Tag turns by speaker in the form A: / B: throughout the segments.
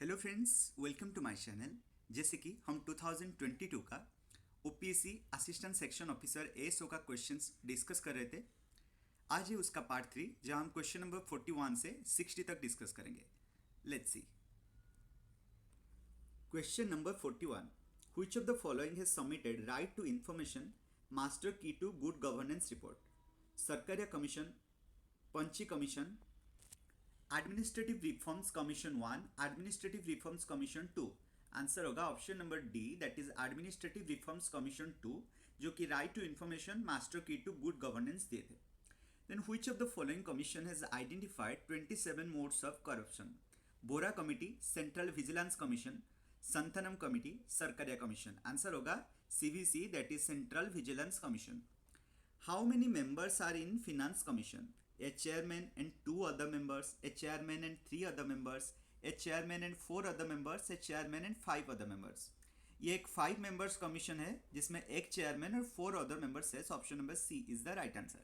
A: Hello friends, welcome to my channel. जैसे कि हम 2022 का OPSC assistant section officer ASO का क्वेश्चंस डिस्कस कर रहे थे। आज है उसका पार्ट 3 जहां हम क्वेश्चन नंबर 41 से 60 तक डिस्कस करेंगे। Let's see. Question number 41, which of the following has submitted right to information master key to good governance report? Sarkaria commission, Punchhi commission, administrative reforms commission 1, administrative reforms commission 2। आंसर होगा option number D, that is administrative reforms commission 2, जो कि right to information master key to good governance दिए थे। Then which of the following commission has identified 27 modes of corruption? Vohra committee, central vigilance commission, Santhanam committee, Sarkaria commission. Answer होगा CVC, that is central vigilance commission. How many members are in Finance Commission? A chairman and two other members, a chairman and three other members, a chairman and four other members, a chairman and five other members. ये एक 5 members commission है जिसमें एक chairman और 4 other members है. So option number C is the right answer.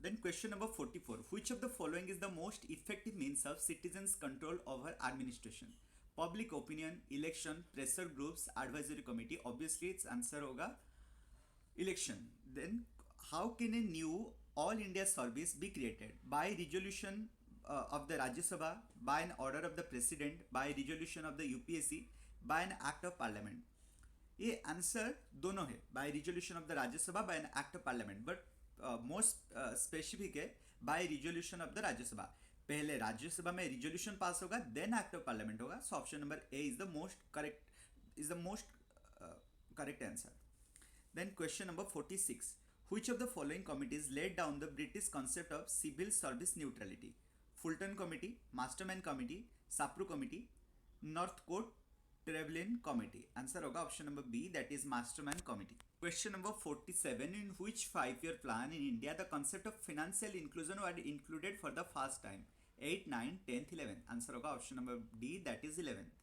A: Then question number 44. Which of the following is the most effective means of citizens' control over administration? Public opinion, election, pressure groups, advisory committee. Obviously its answer होगा election. Then how can a new all India service be created? By resolution of the Rajya Sabha, by an order of the president, by resolution of the UPSC, by an act of parliament? ये answer दोनों है, by resolution of the Rajya Sabha, by an act of parliament, but most specific है by resolution of the Rajya Sabha. पहले राज्यसभा में resolution pass होगा, then act of parliament होगा। So option number A is the most correct answer. Then question number 46. Which of the following committees laid down the British concept of civil service neutrality? Fulton Committee, Masterman Committee, Sapru Committee, Northcote Trevelyan Committee. Answer होगा option number B, that is Masterman Committee. Question number 47. In which 5-year plan in India the concept of financial inclusion was included for the first time? 8, 9, 10th, 11th. Answer होगा option number D, that is 11th.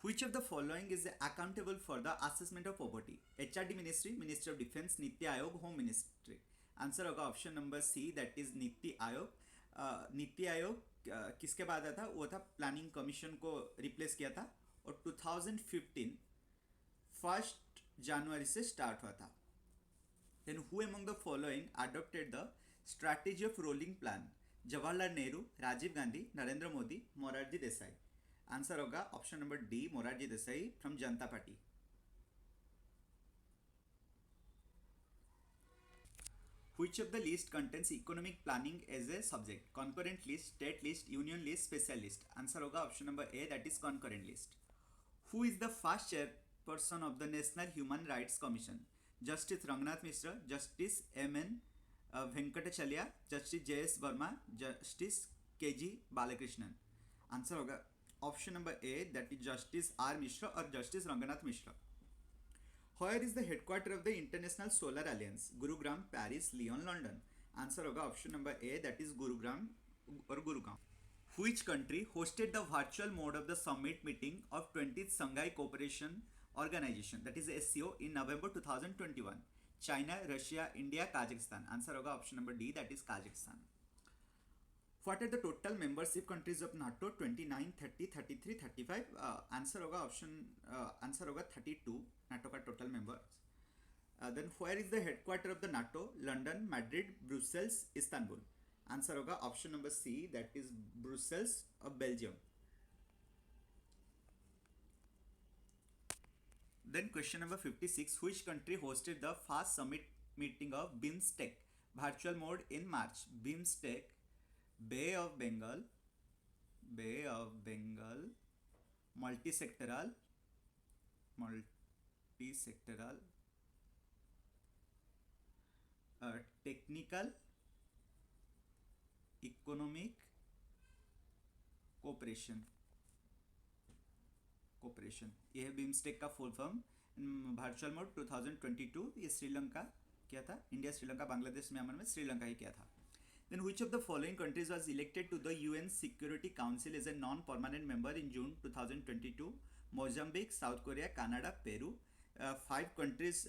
A: Which of the following is accountable for the assessment of poverty? HRD Ministry, Ministry of Defense, Niti Aayog, Home Ministry. Answer होगा option number C, that is Niti Aayog. NITI Aayog किसके बाद आया था? वो था planning commission को replace किया था, और 2015 1 जनवरी से स्टार्ट हुआ था। Then who among the following adopted the strategy of rolling plan? Jawaharlal Nehru, Rajiv Gandhi, Narendra Modi, Morarji Desai. Answer होगा option number D, Morarji Desai from Janata party. Which of the list contains economic planning as a subject? Concurrent list, state list, union list, special list. Answer होगा option number A, that is concurrent list. Who is the first chairperson of the National Human Rights Commission? Justice Rangnath Mishra, Justice M.N. Venkatachalya, Justice J.S. Verma, Justice K.G. Balakrishnan. Answer होगा option number A, that is justice R Mishra और justice Ranganath Mishra. Where is the headquarter of the International Solar Alliance? Gurugram, Paris, Lyon, London. Answer होगा option number A, that is Gurugram और Gurugram. Which country hosted the virtual mode of the summit meeting of 20th Shanghai Cooperation Organization, that is SCO, in November 2021? China, Russia, India, Kazakhstan. Answer होगा option number D, that is Kazakhstan. What are the total membership countries of NATO? 29, 30, 33, 35. Answer होगा answer होगा 32 NATO का total members. Then where is the headquarter of the NATO? London, Madrid, Brussels, Istanbul. Answer होगा option number C, that is Brussels of Belgium. Then question number 56. Which country hosted the first summit meeting of BIMSTEC virtual mode in March? BIMSTEC, Bay of Bengal, multisectoral, technical, economic cooperation, ये है BIMSTEC का full form. Virtual mode 2022, ये श्रीलंका किया था, India, Sri Lanka, Bangladesh, Myanmar में श्रीलंका ही किया था। Then which of the following countries was elected to the UN Security Council as a non-permanent member in June 2022? Mozambique, South Korea, Canada, Peru. 5 countries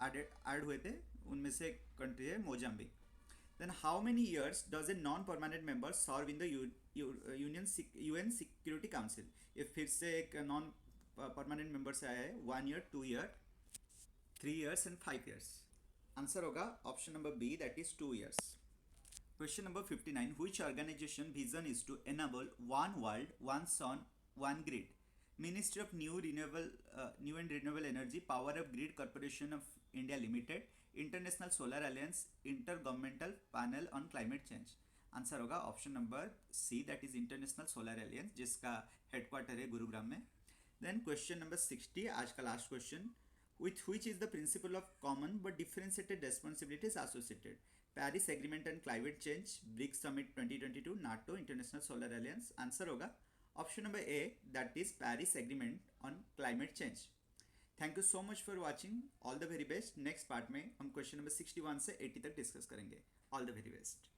A: add हुए थे, उनमें से कंट्री है Mozambique. Then how many years does a non-permanent member serve in the UN security council, ये फिर से एक non permanent member से आया है, 1 year, 2 year, 3 years and 5 years. Answer होगा option number B, that is 2 years. Question number 59. Which organization vision is to enable one world, one sun, one grid? Ministry of New and Renewable Energy, Power of Grid Corporation of India Limited, International Solar Alliance, Intergovernmental Panel on Climate Change. आंसर होगा option number C, that इज international solar alliance, जिसका headquarter है गुरुग्राम में। Then question number 60, आज का last question. With which is the principle of common but differentiated responsibilities associated? Paris Agreement and Climate Change, BRICS Summit 2022, NATO, International Solar Alliance. Answer होगा option number A, that is Paris agreement on climate change. Thank you so much for watching, all the very best. Next part में हम question number 61 से 80 तक discuss करेंगे। All the very best.